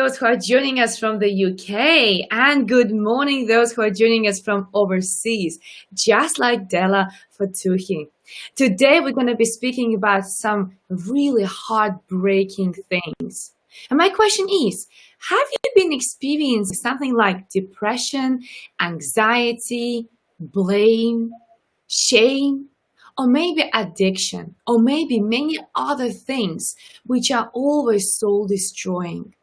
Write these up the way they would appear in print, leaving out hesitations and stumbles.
those who are joining us from the UK, and good morning those who are joining us from overseas, just like Dela Fotoohi. Today we're going to be speaking about some really heartbreaking things. And my question is, have you been experiencing something like depression, anxiety, blame, shame, or maybe addiction, or maybe many other things which are always soul destroying?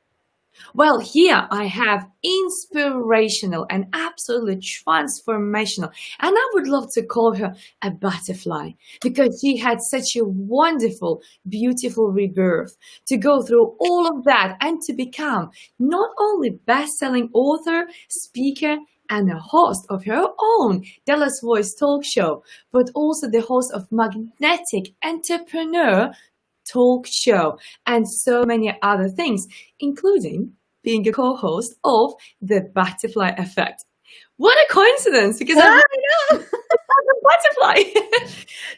Well, here I have inspirational and absolutely transformational, and I would love to call her a butterfly because she had such a wonderful, beautiful rebirth to go through all of that and to become not only best-selling author, speaker, and a host of her own Dela's Voice talk show, but also the host of Magnetic Entrepreneur talk show and so many other things, including being a co-host of The Butterfly Effect. What a coincidence, because I know a butterfly.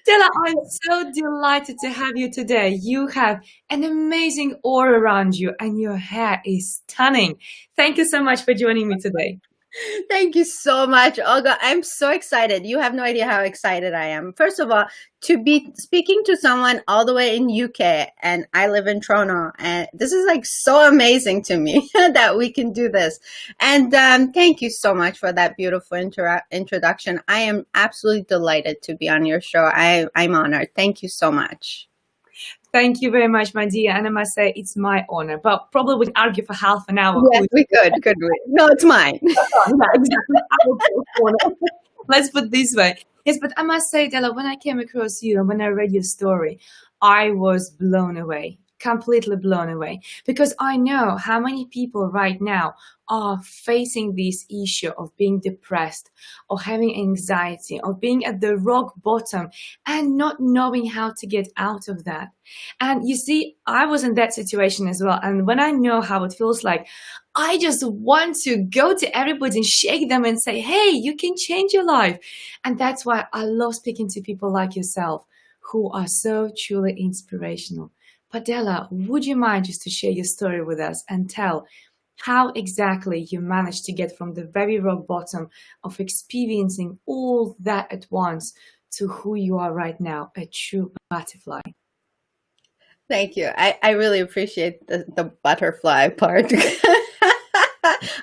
Dela, I'm so delighted to have you today. You have an amazing aura around you and your hair is stunning. Thank you so much for joining me today. Thank you so much, Olga. I'm so excited. You have no idea how excited I am. First of all, to be speaking to someone all the way in UK, and I live in Toronto, and this is like so amazing to me that we can do this. And thank you so much for that beautiful introduction. I am absolutely delighted to be on your show. I'm honored. Thank you so much. Thank you very much, my dear. And I must say, it's my honor. But probably we can argue for half an hour. Yes, we could we? No, it's mine. Yeah, exactly. Let's put it this way. Yes, but I must say, Dela, when I came across you and when I read your story, I was blown away. Completely blown away, because I know how many people right now are facing this issue of being depressed or having anxiety or being at the rock bottom and not knowing how to get out of that. And you see, I was in that situation as well. And when I know how it feels like, I just want to go to everybody and shake them and say, hey, you can change your life. And that's why I love speaking to people like yourself who are so truly inspirational. But Dela, would you mind just to share your story with us and tell how exactly you managed to get from the very rock bottom of experiencing all that at once to who you are right now, a true butterfly? Thank you. I really appreciate the butterfly part.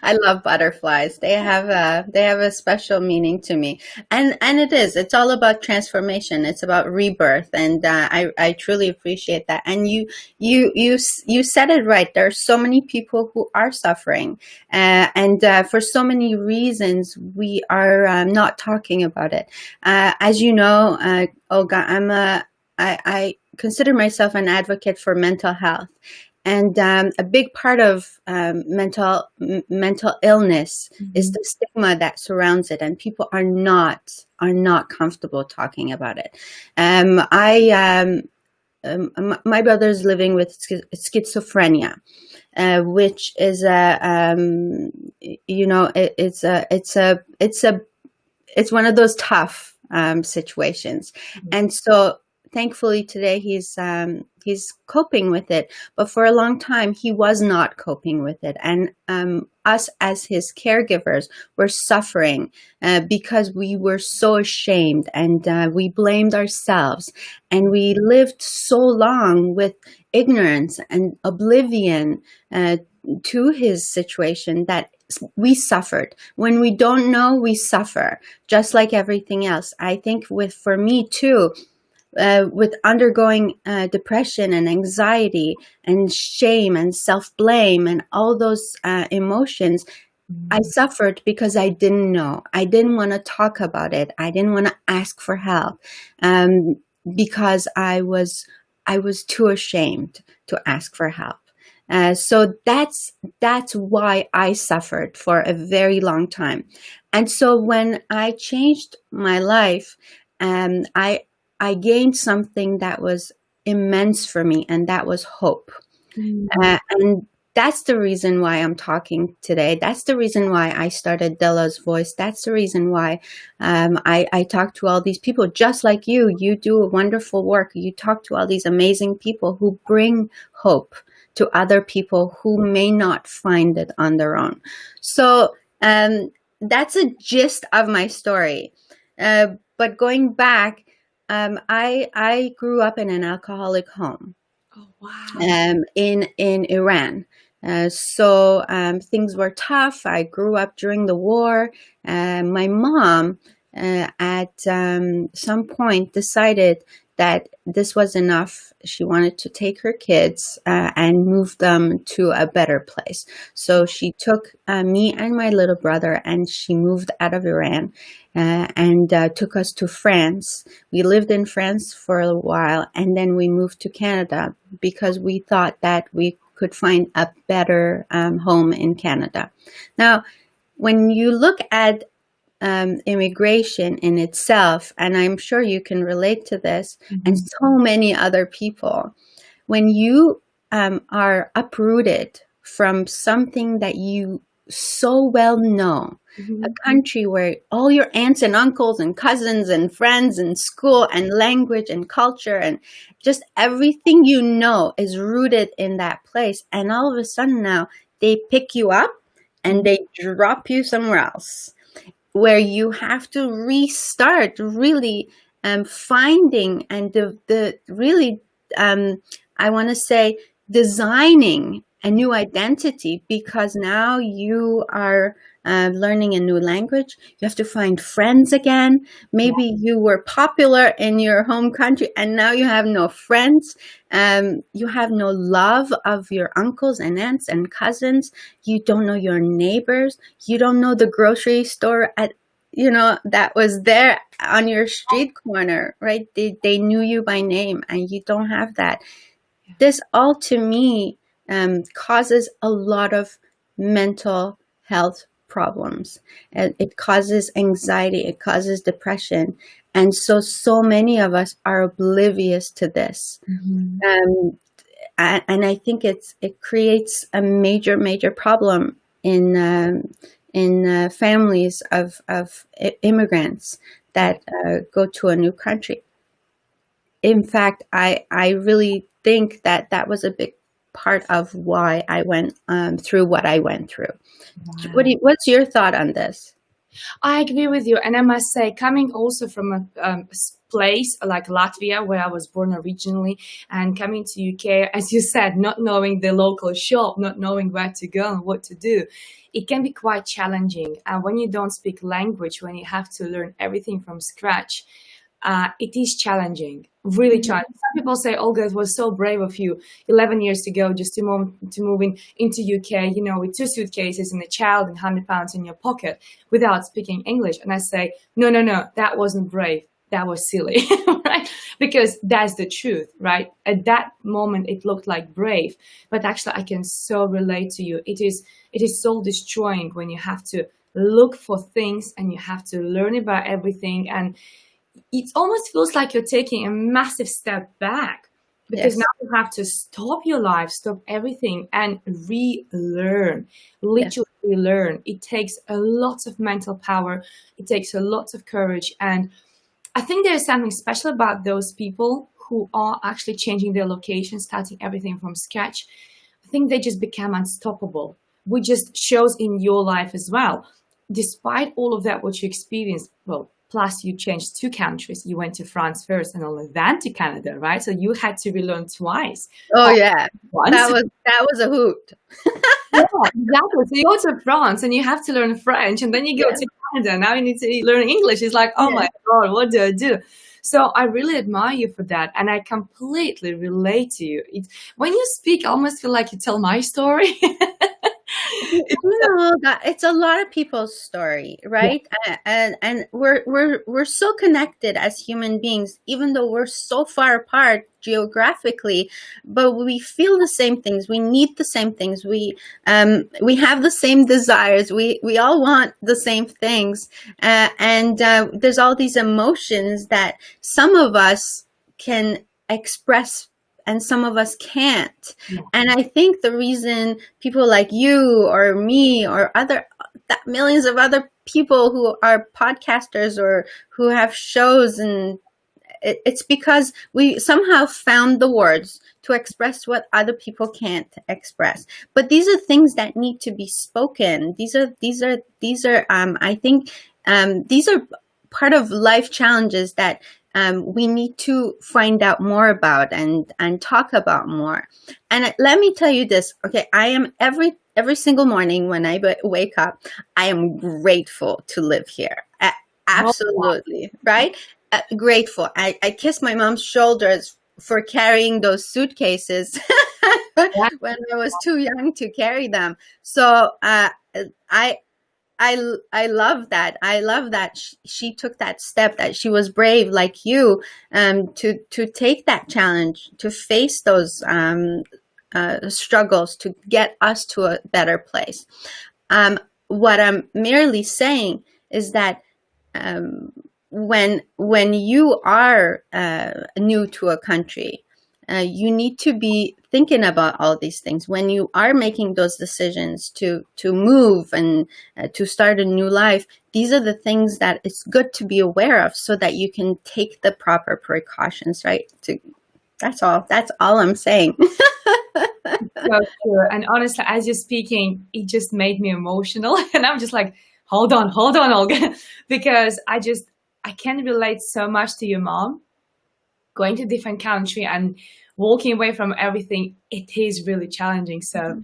I love butterflies. They have a special meaning to me, and it's all about transformation. It's about rebirth, and I truly appreciate that. And you said it right. There are so many people who are suffering, and for so many reasons we are not talking about it. As you know, Olga, I consider myself an advocate for mental health. And a big part of mental illness is the stigma that surrounds it, and people are not comfortable talking about it. My brother's living with schizophrenia, which is it's one of those tough situations, and so. Thankfully, today he's coping with it, but for a long time he was not coping with it, and us as his caregivers were suffering because we were so ashamed, and we blamed ourselves, and we lived so long with ignorance and oblivion to his situation that we suffered. When we don't know, we suffer, just like everything else. I think for me too. With undergoing depression and anxiety and shame and self-blame and all those emotions, I suffered because I didn't know. I didn't want to talk about it. I didn't want to ask for help because I was too ashamed to ask for help. So that's why I suffered for a very long time. And so when I changed my life, I gained something that was immense for me, and that was hope. And that's the reason why I'm talking today. That's the reason why I started Dela's Voice. That's the reason why I talk to all these people just like you. You do wonderful work. You talk to all these amazing people who bring hope to other people who may not find it on their own. So that's a gist of my story. But going back, I grew up in an alcoholic home. Oh, wow. In Iran. So things were tough. I grew up during the war. My mom at some point decided that this was enough. She wanted to take her kids and move them to a better place. So she took me and my little brother, and she moved out of Iran and took us to France. We lived in France for a while, and then we moved to Canada because we thought that we could find a better home in Canada. Now, when you look at immigration in itself, and I'm sure you can relate to this, and so many other people, when you are uprooted from something that you so well know, a country where all your aunts and uncles and cousins and friends and school and language and culture and just everything you know is rooted in that place, and all of a sudden now they pick you up and they drop you somewhere else, where you have to restart really finding and the really, I want to say, designing a new identity, because now you are learning a new language. You have to find friends again. Maybe you were popular in your home country and now you have no friends. You have no love of your uncles and aunts and cousins. You don't know your neighbors. You don't know the grocery store that was there on your street corner, right? They knew you by name, and you don't have that. This all, to me, causes a lot of mental health problems. It causes anxiety. It causes depression. And so many of us are oblivious to this. And I think it creates a major, major problem in families of immigrants that go to a new country. In fact, I really think that was a big part of why I went through what I went through. Wow. What's your thought on this? I agree with you. And I must say, coming also from a place like Latvia, where I was born originally, and coming to UK, as you said, not knowing the local shop, not knowing where to go and what to do, it can be quite challenging. And when you don't speak language, when you have to learn everything from scratch, it is challenging, really challenging. Some people say, Olga, it was so brave of you 11 years ago just to move into UK, with 2 suitcases and a child and 100 pounds in your pocket without speaking English. And I say, no, that wasn't brave. That was silly, right? Because that's the truth, right? At that moment, it looked like brave, but actually I can so relate to you. It is soul destroying when you have to look for things and you have to learn about everything, and it almost feels like you're taking a massive step back, because now you have to stop your life, stop everything, and relearn, literally relearn. It takes a lot of mental power. It takes a lot of courage. And I think there's something special about those people who are actually changing their location, starting everything from scratch. I think they just become unstoppable, which just shows in your life as well. Despite all of that, what you experienced, plus you changed 2 countries. You went to France first and only then to Canada, right? So you had to relearn twice. Oh yeah, that was a hoot. Yeah, exactly. So you go to France and you have to learn French, and then you go to Canada. Now you need to learn English. It's like, oh my God, what do I do? So I really admire you for that, and I completely relate to you. When you speak, I almost feel like you tell my story. It's a lot of people's story, right? And we're so connected as human beings, even though we're so far apart geographically, but we feel the same things. We need the same things. We have the same desires. We all want the same things, and there's all these emotions that some of us can express and some of us can't. And I think the reason people like you or me or millions of other people who are podcasters or who have shows and it's because we somehow found the words to express what other people can't express. But these are things that need to be spoken. These are I think these are part of life challenges that we need to find out more about and talk about more. And let me tell you this, okay? I am every single morning when I wake up, I am grateful to live here. Absolutely, right? Grateful. I kiss my mom's shoulders for carrying those suitcases when I was too young to carry them. So I love that. I love that she took that step, that she was brave like you, to take that challenge, to face those struggles, to get us to a better place. What I'm merely saying is that when you are new to a country, you need to be thinking about all these things. When you are making those decisions to move and to start a new life, these are the things that it's good to be aware of so that you can take the proper precautions, right? That's all I'm saying. So true. And honestly, as you're speaking, it just made me emotional. And I'm just like, hold on, Olga. Because I can relate so much to your mom. Going to a different country and walking away from everything, it is really challenging. So,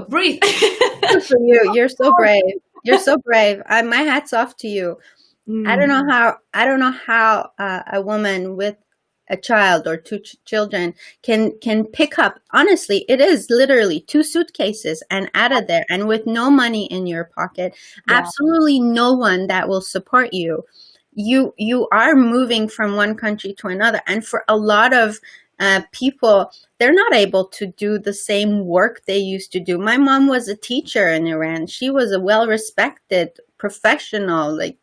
breathe. Good for you. You're so brave. You're so brave. My hat's off to you. I don't know how a woman with a child or two children can pick up. Honestly, it is literally 2 suitcases and out of there, and with no money in your pocket, absolutely no one that will support you. You are moving from one country to another, and for a lot of people, they're not able to do the same work they used to do. My mom was a teacher in Iran. She was a well-respected professional, like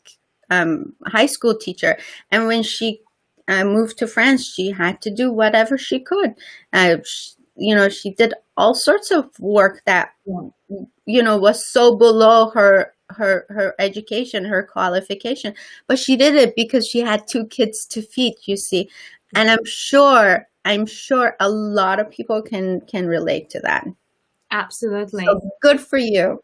high school teacher, and when she moved to France, she had to do whatever she could. She did all sorts of work that was so below her education, her qualification, but she did it because she had 2 kids to feed, you see. And I'm sure a lot of people can relate to that. Absolutely. So good for you.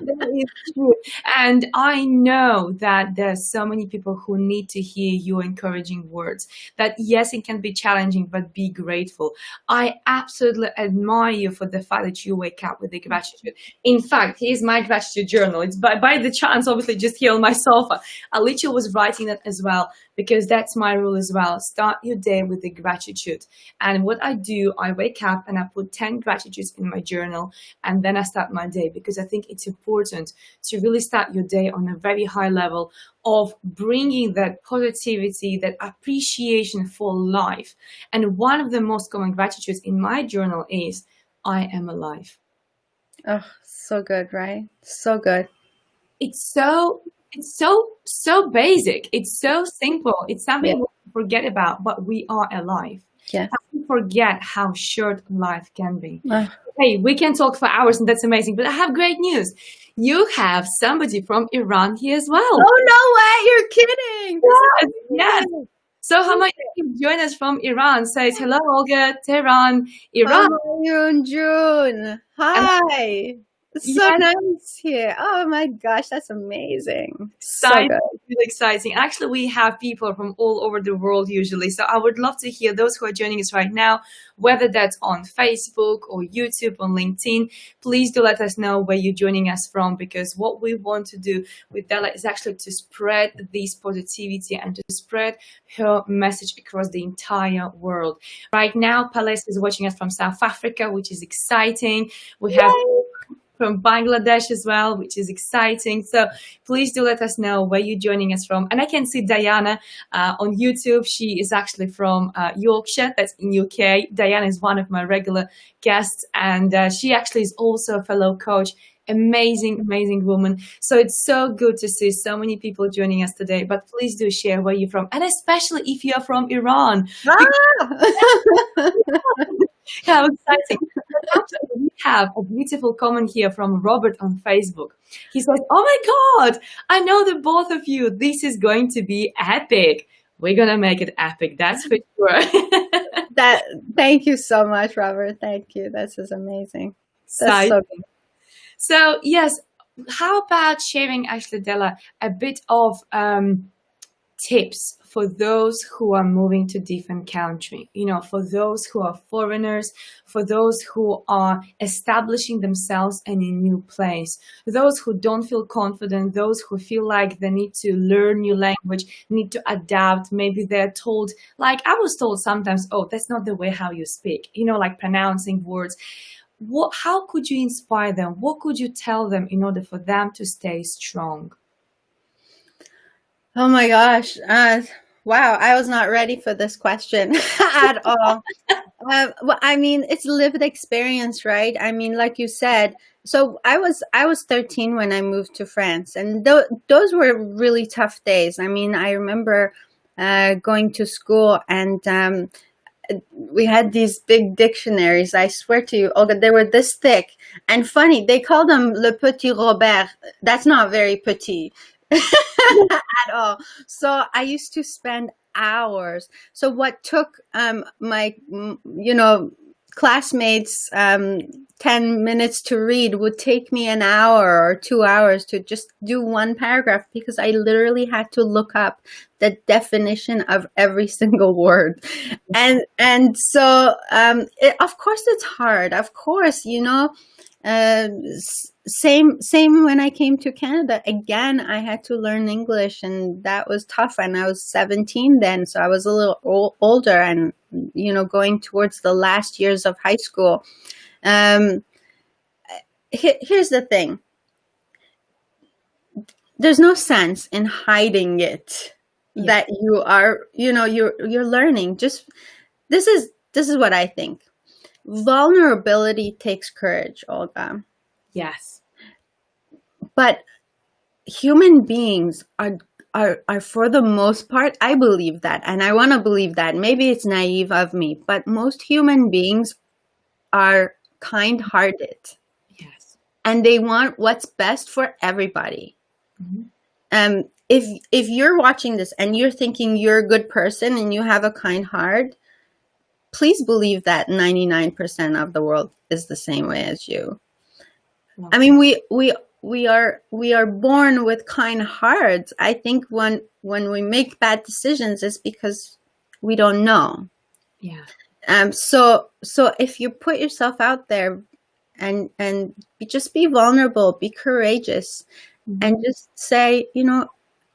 That is true. And I know that there's so many people who need to hear your encouraging words, that yes, it can be challenging, but be grateful. I absolutely admire you for the fact that you wake up with the gratitude. In fact, here's my gratitude journal. It's by the chance, obviously, just here on my sofa. I literally was writing that as well, because that's my rule as well. Start your day with the gratitude. And what I do, I wake up and I put 10 gratitudes in my journal, and then I start my day, because I think it's important to really start your day on a very high level of bringing that positivity, that appreciation for life. And one of the most common gratitudes in my journal is, I am alive. Oh, so good, right? So good. It's so basic. It's so simple. It's something we forget about, but we are alive. Yes. We forget how short life can be. Hey, we can talk for hours, and that's amazing. But I have great news. You have somebody from Iran here as well. Oh, no way. You're kidding. Yes. So how might you join us from Iran? Says, hello, Olga, Tehran, Iran. How are you, June? Hi. It's so nice here. Oh my gosh, that's amazing. So good. Really exciting. Actually, we have people from all over the world usually. So I would love to hear those who are joining us right now, whether that's on Facebook or YouTube, on LinkedIn. Please do let us know where you're joining us from, because what we want to do with Dela is actually to spread this positivity and to spread her message across the entire world. Right now, Palace is watching us from South Africa, which is exciting. We have from Bangladesh as well, which is exciting. So please do let us know where you're joining us from. And I can see Diana on YouTube. She is actually from Yorkshire, that's in UK. Diana is one of my regular guests, and she actually is also a fellow coach. Amazing woman. So it's so good to see so many people joining us today. But please do share where you're from, and especially if you're from Iran. How exciting. We have a beautiful comment here from Robert on Facebook. He says, oh my God, I know the both of you. This is going to be epic. We're gonna make it epic, that's for sure. That thank you so much, Robert. Thank you. This is amazing. That's So, so so yes, how about sharing, actually, Della, a bit of tips for those who are moving to different country, for those who are foreigners, for those who are establishing themselves in a new place, those who don't feel confident, those who feel like they need to learn new language, need to adapt. Maybe they're told, like I was told sometimes, oh, that's not the way how you speak, like pronouncing words. How could you inspire them? What could you tell them in order for them to stay strong? Oh my gosh. Wow, I was not ready for this question at all. Well, I mean, it's lived experience, right? I mean, like you said, so I was 13 when I moved to France, and those were really tough days. I mean, I remember going to school, and we had these big dictionaries. I swear to you, Olga, they were this thick and funny. They called them Le Petit Robert. That's not very petit at all. So I used to spend hours. So what took my classmates 10 minutes to read would take me an hour or 2 hours to just do one paragraph, because I literally had to look up the definition of every single word. And so of course it's hard. Of course, same when I came to Canada. Again, I had to learn English, and that was tough. And I was 17 then, so I was a little older, and going towards the last years of high school. Here's the thing: there's no sense in hiding it. Yeah. That you are, you're learning. Just this is what I think. Vulnerability takes courage, Olga. Yes. But human beings are for the most part, I believe that, and I want to believe that. Maybe it's naive of me, but most human beings are kind-hearted. Yes. And they want what's best for everybody. Mm-hmm. If you're watching this and you're thinking you're a good person and you have a kind heart, please believe that 99% of the world is the same way as you. Wow. I mean, we are born with kind hearts. I think when we make bad decisions, it's because we don't know. Yeah. So if you put yourself out there and just be vulnerable, be courageous, mm-hmm. and just say,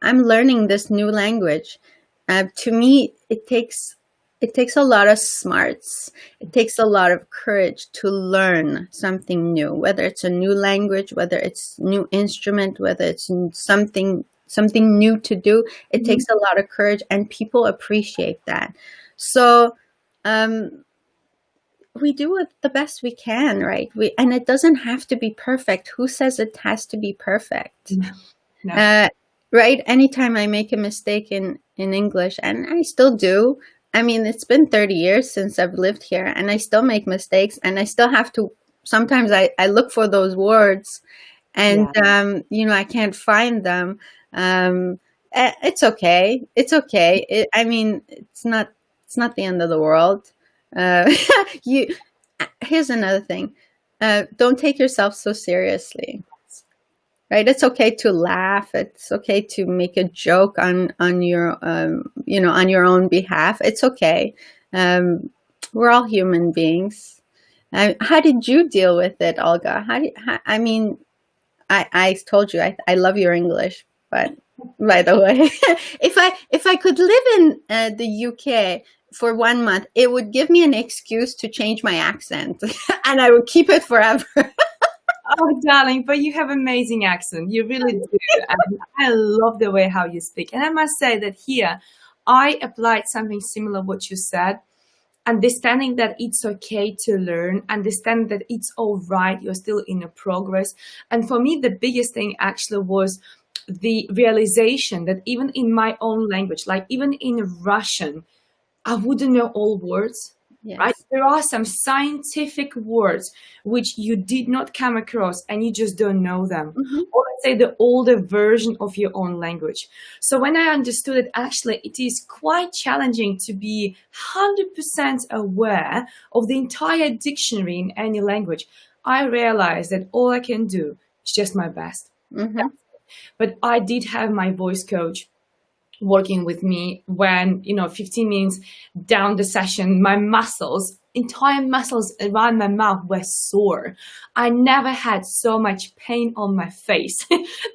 I'm learning this new language. To me, it takes a lot of smarts. It takes a lot of courage to learn something new, whether it's a new language, whether it's new instrument, whether it's something new to do. It mm-hmm. takes a lot of courage, and people appreciate that. So we do it the best we can, right? And it doesn't have to be perfect. Who says it has to be perfect? No. Right? Anytime I make a mistake in English, and I still do. I mean, it's been 30 years since I've lived here, and I still make mistakes, and I still have to, sometimes I look for those words, and, yeah. I can't find them. It's okay. It's okay. It's not the end of the world. Here's another thing. Don't take yourself so seriously. Right? It's okay to laugh. It's okay to make a joke on your on your own behalf. It's okay. We're all human beings. How did you deal with it, Olga? I told you I love your English, but by the way, if I could live in the UK for 1 month, it would give me an excuse to change my accent, and I would keep it forever. Oh, darling, but you have amazing accent. You really do. And I love the way how you speak. And I must say that here, I applied something similar what you said, understanding that it's okay to learn, understand that it's all right, you're still in a progress. And for me, the biggest thing actually was the realization that even in my own language, like even in Russian, I wouldn't know all words. right? Yes. There are some scientific words which you did not come across and you just don't know them. Hmm. Or let's say the older version of your own language. So when I understood it, actually, it is quite challenging to be 100% aware of the entire dictionary in any language. I realized that all I can do is just my best. Hmm. But I did have my voice coach working with me when 15 minutes down the session, my entire muscles around my mouth were sore. I never had so much pain on my face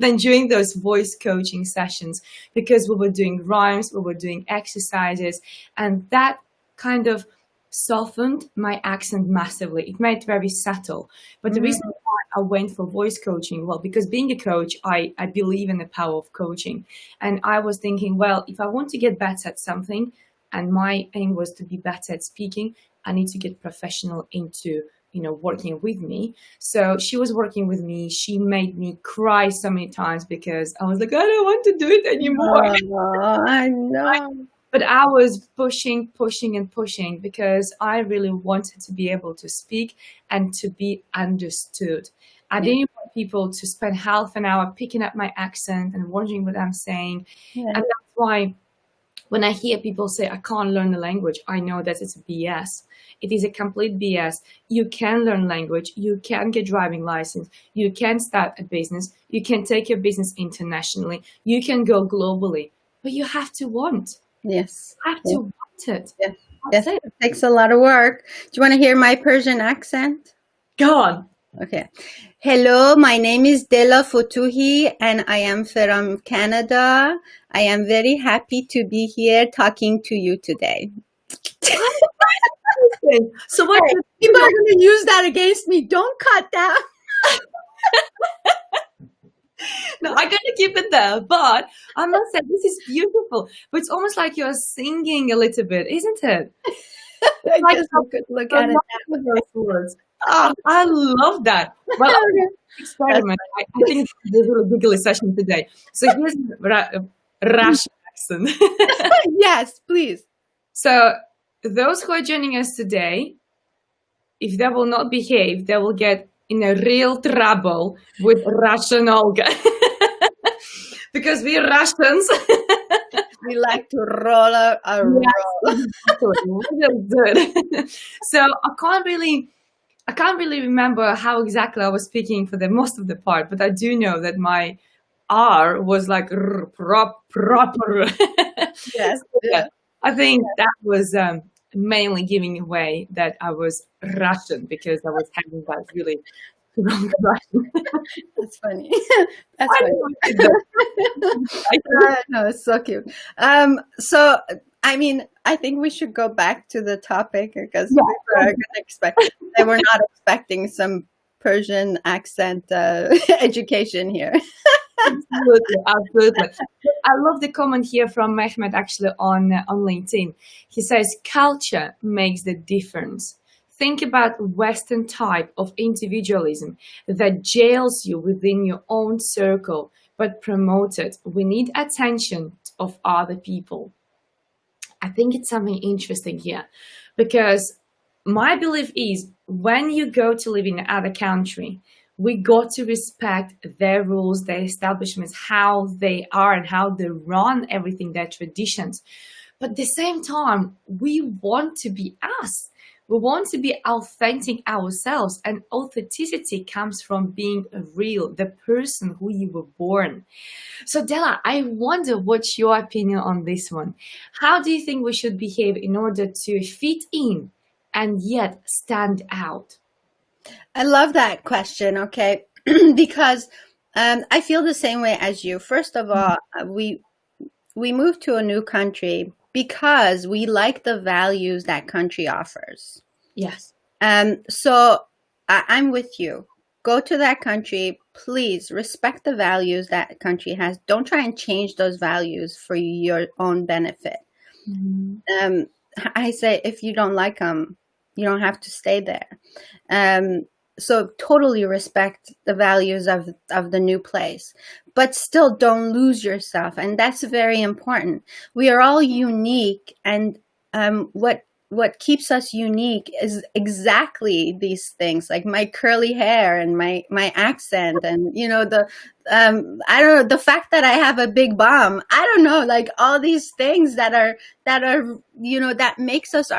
than during those voice coaching sessions, because we were doing rhymes, we were doing exercises, and that kind of softened my accent massively. It made it very subtle. But the reason I went for voice coaching, well, because being a coach, I believe in the power of coaching. And I was thinking, well, if I want to get better at something, and my aim was to be better at speaking, I need to get professional into working with me. So she was working with me. She made me cry so many times because I was like, I don't want to do it anymore. Oh, I know. But I was pushing, pushing, and pushing because I really wanted to be able to speak and to be understood. I didn't want people to spend half an hour picking up my accent and wondering what I'm saying. Yeah. And that's why when I hear people say, I can't learn the language, I know that it's BS. It is a complete BS. You can learn language. You can get driving license. You can start a business. You can take your business internationally. You can go globally. But you have to want. Yes. You have to want it. Yes. That's Yes. it. It takes a lot of work. Do you want to hear my Persian accent? Go on. Okay. Hello, my name is Dela Fotoohi and I am from Canada. I am very happy to be here talking to you today. So what? Hey, people are going to use that against me. Don't cut that. No, I'm gonna keep it there. But I must say, this is beautiful. But it's almost like you're singing a little bit, isn't it? I Like guess we could look at it that way. those words. Oh, I love that. Well, experiment. I think it's a really giggly session today. So here's Russian accent. Yes, please. So those who are joining us today, if they will not behave, they will get in a real trouble with Russian Olga. Because we Russians, We like to roll out a roll. really good. So I can't really remember how exactly I was speaking for the most of the part, but I do know that my R was like proper. Yes. Yeah, I think that was mainly giving away that I was Russian because I was having that really wrong Russian. That's funny. That's funny. No, it's so cute. So, I mean, I think we should go back to the topic because people are going to expect, they were not expecting some Persian accent education here. Absolutely. I love the comment here from Mehmet actually on LinkedIn. He says, culture makes the difference. Think about Western type of individualism that jails you within your own circle, but promote it. We need attention of other people. I think it's something interesting here because my belief is when you go to live in another country, we got to respect their rules, their establishments, how they are and how they run everything, their traditions. But at the same time, we want to be us. We want to be authentic ourselves, and authenticity comes from being real, the person who you were born. So Dela, I wonder what's your opinion on this one. How do you think we should behave in order to fit in and yet stand out? I love that question, okay? Because I feel the same way as you. First of all, we moved to a new country because we like the values that country offers. Yes. So I'm with you. Go to that country, please respect the values that country has. Don't try and change those values for your own benefit. Mm-hmm. I say if you don't like them, you don't have to stay there. So totally respect the values of the new place, but still don't lose yourself. And that's very important. We are all unique. And what what keeps us unique is exactly these things, like my curly hair and my accent, and the I don't know, the fact that I have a big bum. I don't know, like all these things that are that makes us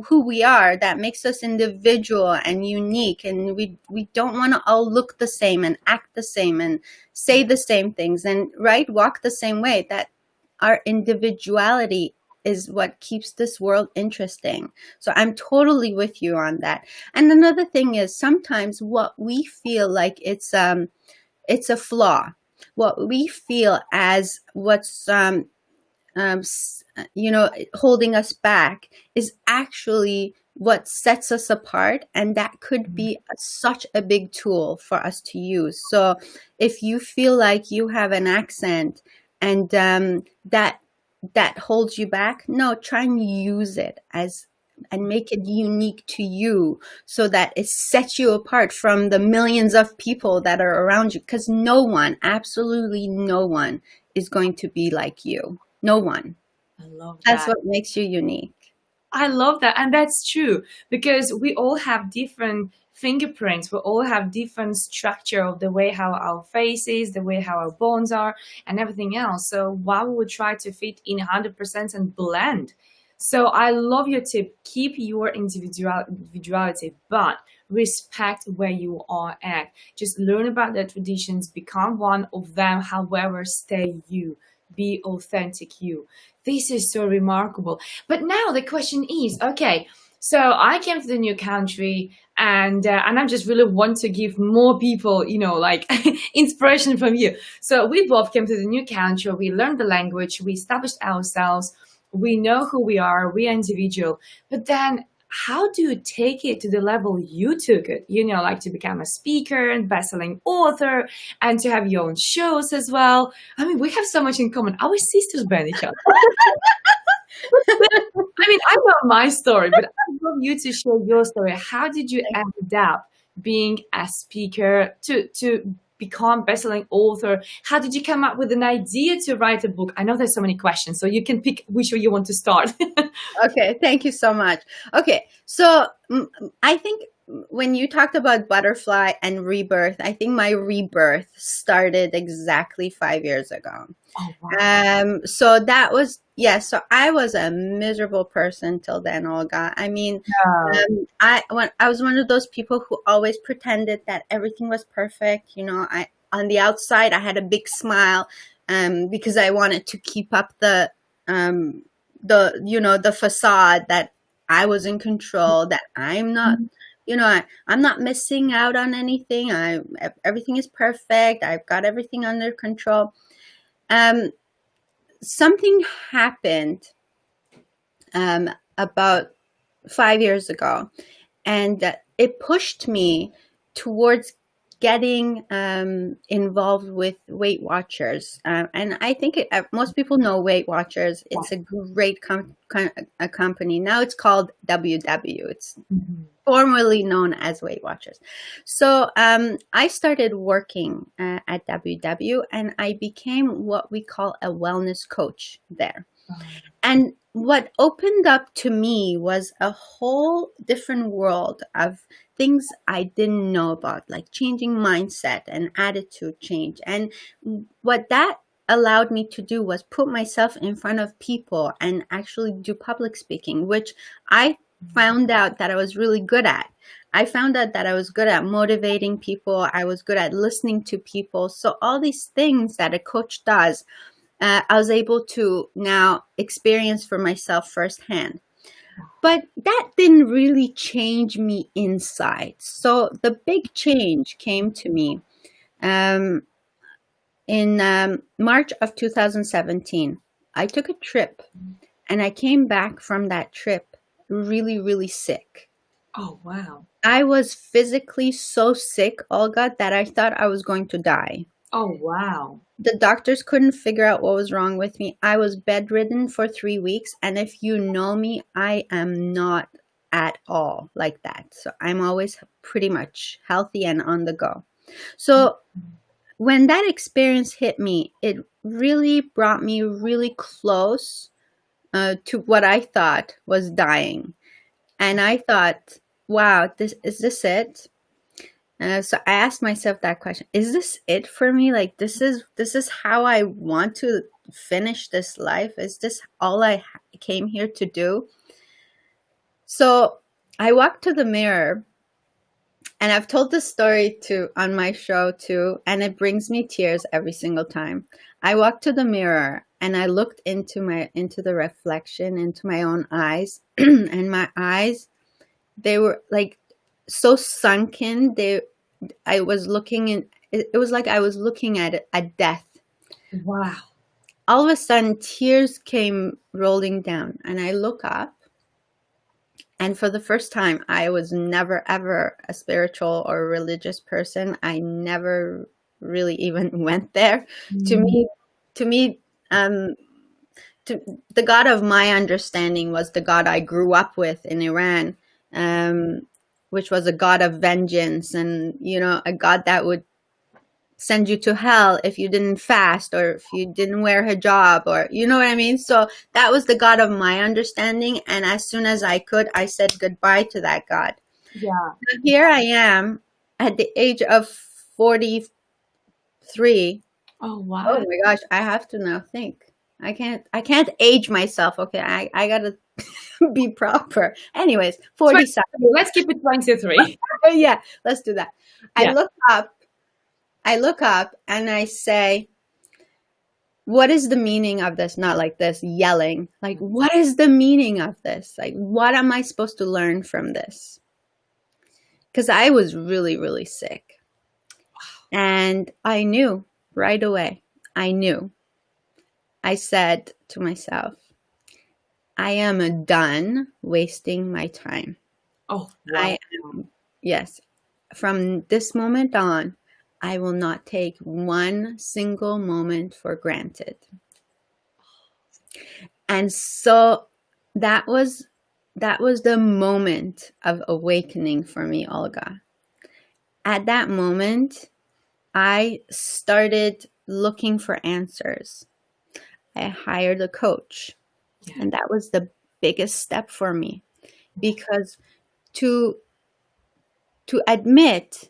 who we are, that makes us individual and unique, and we don't want to all look the same and act the same and say the same things and walk the same way. That our individuality is what keeps this world interesting. So I'm totally with you on that. And another thing is, sometimes what we feel like it's a flaw, what we feel as what's holding us back, is actually what sets us apart, and that could be such a big tool for us to use. So if you feel like you have an accent and that holds you back, no, try and use it and make it unique to you, so that it sets you apart from the millions of people that are around you, because no one, absolutely no one, is going to be like you. No one. I love that. That's what makes you unique. I love that. And that's true, because we all have different fingerprints. We all have different structure of the way how our face is, the way how our bones are, and everything else. So why would we try to fit in 100% and blend? So I love your tip. Keep your individuality, but respect where you are at. Just learn about the traditions, become one of them. However, stay you. Be authentic you. This is so remarkable. But now the question is, okay, so I came to the new country, and I just really want to give more people, like inspiration from you. So we both came to the new country. We learned the language. We established ourselves. We know who we are. We are individual. But then, how do you take it to the level you took it? Like to become a speaker and best-selling author, and to have your own shows as well. I mean, we have so much in common. Our sisters, Benica. I mean, I know my story, but I'd love you to share your story. How did you end up being a speaker to become best-selling author? How did you come up with an idea to write a book? I know there's so many questions, so you can pick which way you want to start. Okay, thank you so much. Okay, so I think when you talked about butterfly and rebirth, I think my rebirth started exactly 5 years ago. Oh, wow. So that was, so I was a miserable person till then, Olga. I mean, I was one of those people who always pretended that everything was perfect. On the outside, I had a big smile, because I wanted to keep up the facade that I was in control, that I'm not, I'm not missing out on anything. Everything is perfect. I've got everything under control. Something happened about 5 years ago, and it pushed me towards getting involved with Weight Watchers. And I think most people know Weight Watchers. It's a great a company. Now it's called WW. It's formerly known as Weight Watchers. So I started working at WW, and I became what we call a wellness coach there. And what opened up to me was a whole different world of things I didn't know about, like changing mindset and attitude change. And what that allowed me to do was put myself in front of people and actually do public speaking, which I found out that I was really good at. I found out that I was good at motivating people. I was good at listening to people. So all these things that a coach does, I was able to now experience for myself firsthand. But that didn't really change me inside. So the big change came to me in March of 2017. I took a trip, and I came back from that trip really, really sick. Oh, wow. I was physically so sick, Olga, that I thought I was going to die. Oh, wow. The doctors couldn't figure out what was wrong with me. I was bedridden for 3 weeks. And if you know me, I am not at all like that. So I'm always pretty much healthy and on the go. So when that experience hit me, it really brought me really close to what I thought was dying. And I thought, wow, is this it? So I asked myself that question: is this it for me? Like, this is how I want to finish this life? Is this all I came here to do? So I walked to the mirror, and I've told this story on my show too, and it brings me tears every single time. I walked to the mirror and I looked into the reflection, into my own eyes, and my eyes, they were like so sunken. I was looking in. It was like I was looking at death. Wow. All of a sudden, tears came rolling down, and I look up. And for the first time, I was never, ever a spiritual or religious person. I never really even went there. Mm. To me, the God of my understanding was the God I grew up with in Iran, which was a God of vengeance, and, you know, a God that would send you to hell if you didn't fast, or if you didn't wear hijab, or, you know what I mean? So that was the God of my understanding. And as soon as I could, I said goodbye to that God. Yeah. So here I am at the age of 43. Oh, wow. Oh my gosh. I have to now think. I can't age myself. Okay. I gotta be proper. Anyways, 47. Let's keep it 23. Yeah, let's do that. Yeah. I look up and I say, what is the meaning of this? Not like this, yelling. Like, what is the meaning of this? Like, what am I supposed to learn from this? Because I was really, really sick. And I knew right away. I knew. I said to myself, I am done wasting my time. Oh, wow. Yes. From this moment on, I will not take one single moment for granted. And so that was the moment of awakening for me, Olga. At that moment, I started looking for answers. I hired a coach. Yeah. And that was the biggest step for me, because to admit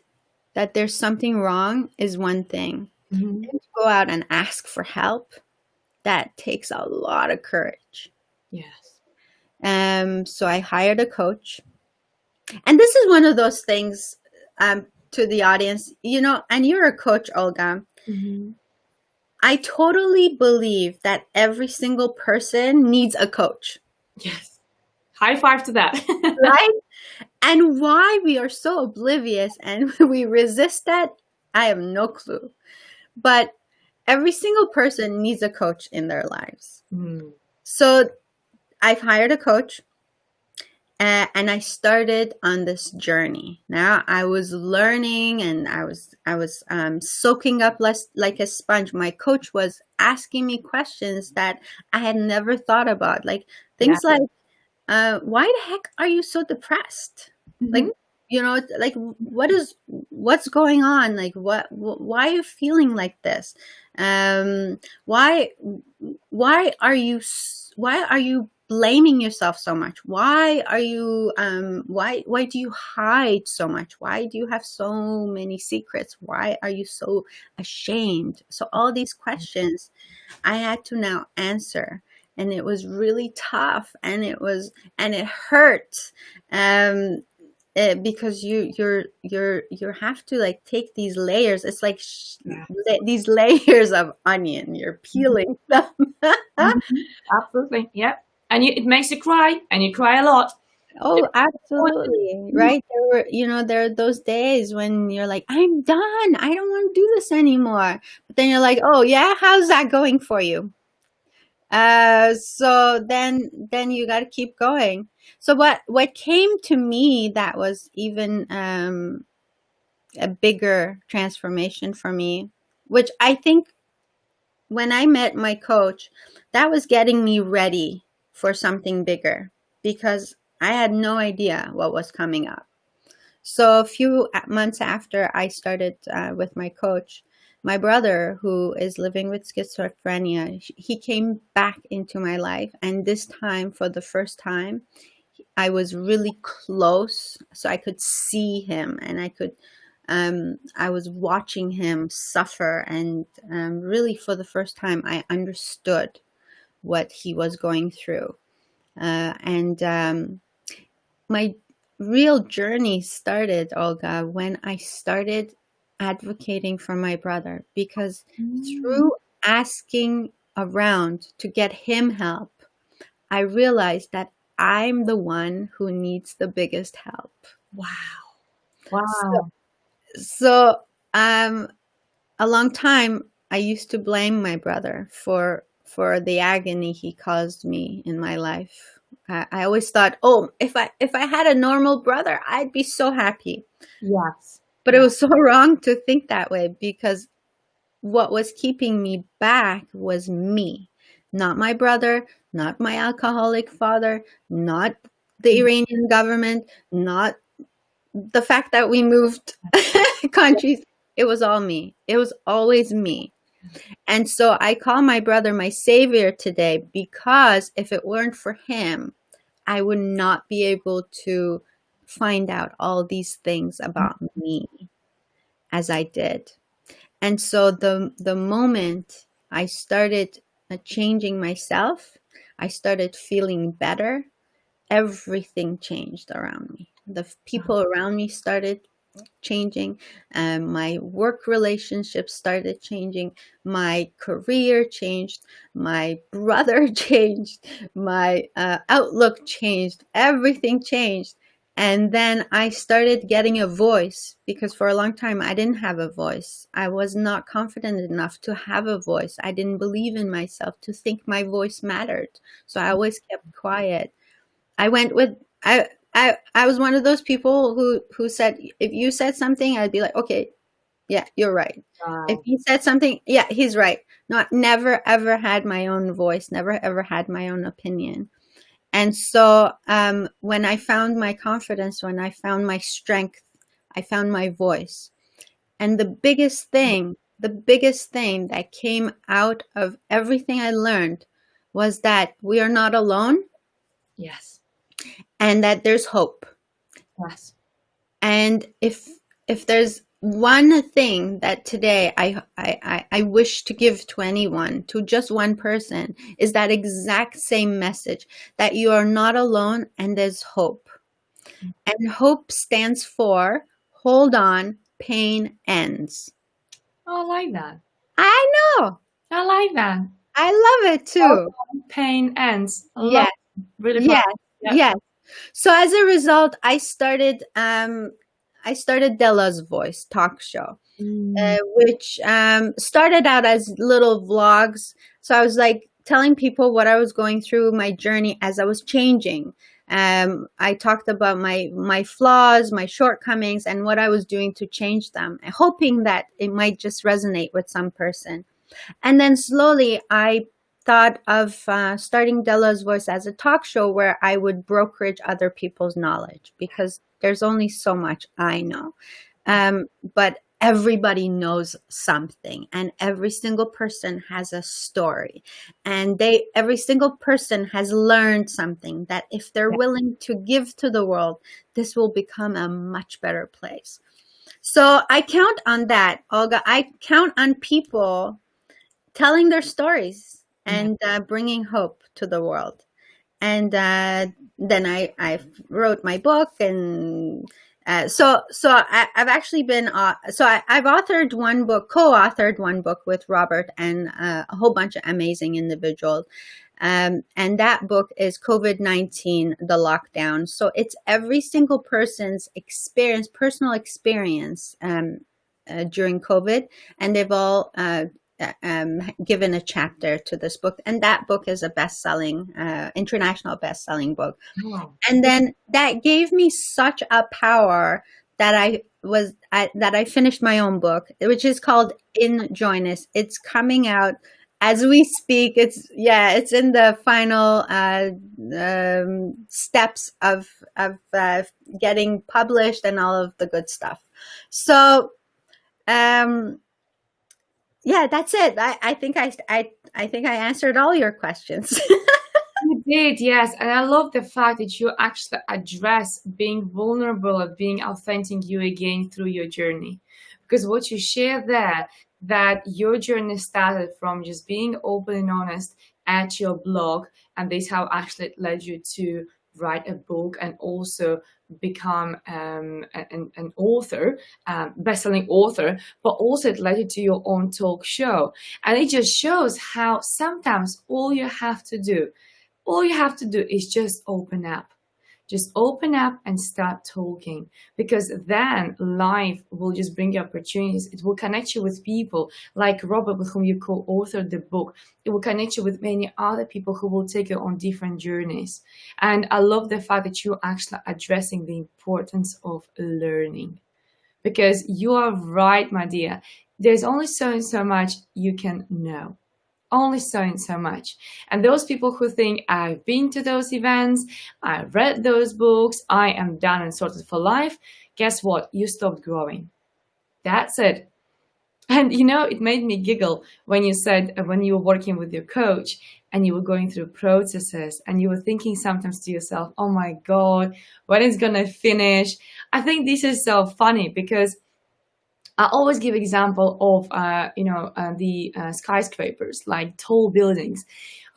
that there's something wrong is one thing. Mm-hmm. And to go out and ask for help, that takes a lot of courage. Yes. So I hired a coach. And this is one of those things, to the audience, you know, and you're a coach, Olga. Mm-hmm. I totally believe that every single person needs a coach. Yes. High five to that. Right? And why we are so oblivious and we resist that, I have no clue. But every single person needs a coach in their lives. Mm. So I've hired a coach, and I started on this journey. Now I was learning, and I was soaking up like a sponge. My coach was asking me questions that I had never thought about, like things like, why the heck are you so depressed? Mm-hmm. Like, you know, like what's going on? Like, why are you feeling like this? Why are you blaming yourself so much? Why are you, why do you hide so much? Why do you have so many secrets? Why are you so ashamed? So all these questions I had to now answer. And it was really tough, and it hurt, because you have to like take these layers. It's like these layers of onion. You're peeling them. Mm-hmm. Absolutely, yeah. And it makes you cry, and you cry a lot. Oh, absolutely, right. There are those days when you're like, I'm done. I don't want to do this anymore. But then you're like, oh yeah, how's that going for you? So then you got to keep going. So what came to me that was even a bigger transformation for me, which I think when I met my coach, that was getting me ready for something bigger, because I had no idea what was coming up. So a few months after I started with my coach, my brother, who is living with schizophrenia, he came back into my life. And this time, for the first time, I was really close, so I could see him, and I was watching him suffer. And really, for the first time, I understood what he was going through. And my real journey started, Olga, when I started advocating for my brother, because through asking around to get him help, I realized that I'm the one who needs the biggest help. Wow. Wow. So a long time I used to blame my brother for the agony he caused me in my life. I always thought, oh, if I had a normal brother, I'd be so happy. Yes. But it was so wrong to think that way, because what was keeping me back was me, not my brother, not my alcoholic father, not the Iranian government, not the fact that we moved countries. It was all me. It was always me. And so I call my brother my savior today, because if it weren't for him, I would not be able to find out all these things about me as I did. And so the moment I started changing myself, I started feeling better, everything changed around me. The people around me started changing, and my work relationships started changing, my career changed, my brother changed, my outlook changed, everything changed. And then I started getting a voice, because for a long time I didn't have a voice. I was not confident enough to have a voice. I didn't believe in myself to think my voice mattered. So I always kept quiet. I went with I was one of those people who said, if you said something, I'd be like, okay, yeah, you're right. Wow. If he said something, yeah, he's right. Never ever had my own voice, never ever had my own opinion. And so when I found my confidence, when I found my strength, I found my voice. And the biggest thing that came out of everything I learned was that we are not alone. Yes. And that there's hope. Yes. And if there's one thing that today I wish to give to anyone, to just one person, is that exact same message, that you are not alone and there's hope. And hope stands for hold on, pain ends. Oh, I like that. I know. I like that. I love it too. Pain ends. I love Yes. it. Really Yes. powerful. Yeah. Yes. So as a result, I started Dela's Voice talk show, which started out as little vlogs. So I was like telling people what I was going through, my journey as I was changing. I talked about my flaws, my shortcomings, and what I was doing to change them, hoping that it might just resonate with some person. And then slowly I thought of starting Dela's Voice as a talk show where I would brokerage other people's knowledge, because there's only so much I know. But everybody knows something, and every single person has a story, and every single person has learned something that if they're willing to give to the world, this will become a much better place. So I count on that, Olga. I count on people telling their stories and bringing hope to the world. And then I wrote my book, and so I've actually been I've authored one book, co-authored one book with Robert and a whole bunch of amazing individuals. And that book is COVID-19, the lockdown. So it's every single person's experience, personal experience during COVID, and they've all given a chapter to this book, and that book is a best-selling, international best-selling book. Wow. And then that gave me such a power that I finished my own book, which is called In Joyness. It's coming out as we speak. It's in the final steps of getting published and all of the good stuff. So Yeah, that's it. I think I answered all your questions. You did, yes. And I love the fact that you actually address being vulnerable and being authentic you again through your journey. Because what you share there, that your journey started from just being open and honest at your blog, and this how actually it led you to write a book and also become an author, best-selling author, but also it led you to your own talk show. And it just shows how sometimes all you have to do is just open up. Just open up and start talking, because then life will just bring you opportunities. It will connect you with people like Robert, with whom you co-authored the book. It will connect you with many other people who will take you on different journeys. And I love the fact that you're actually addressing the importance of learning, because you are right, my dear. There's only so and so much you can know. Only so and so much. And those people who think, I've been to those events, I've read those books, I am done and sorted for life, guess what? You stopped growing. That's it. And it made me giggle when you said, when you were working with your coach and you were going through processes and you were thinking sometimes to yourself, oh my God, when is going to finish? I think this is so funny, because I always give example of, the skyscrapers, like tall buildings.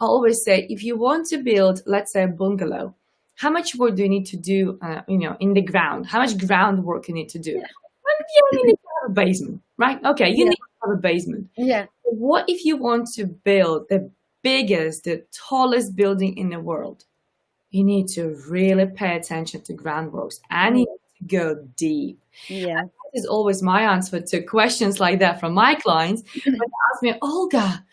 I always say, if you want to build, let's say, a bungalow, how much work do you need to do, in the ground? How much groundwork you need to do? Yeah. Well, you need to have a basement, right? Okay, you need to have a basement. Yeah. What if you want to build the biggest, the tallest building in the world? You need to really pay attention to groundworks, and you need to go deep. Yeah. Is always my answer to questions like that from my clients. When they ask me, Olga,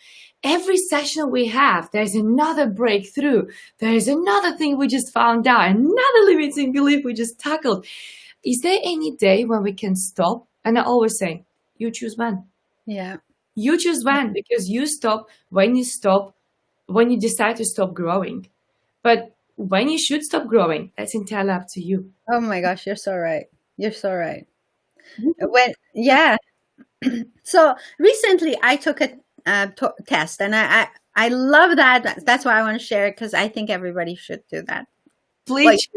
every session we have, there's another breakthrough. There's another thing we just found out, another limiting belief we just tackled. Is there any day when we can stop? And I always say, you choose when. Yeah. You choose when, because you stop when you decide to stop growing. But when you should stop growing, that's entirely up to you. Oh my gosh, you're so right. You're so right. So recently I took a test, and I love that. That's why I want to share it, because I think everybody should do that. Please.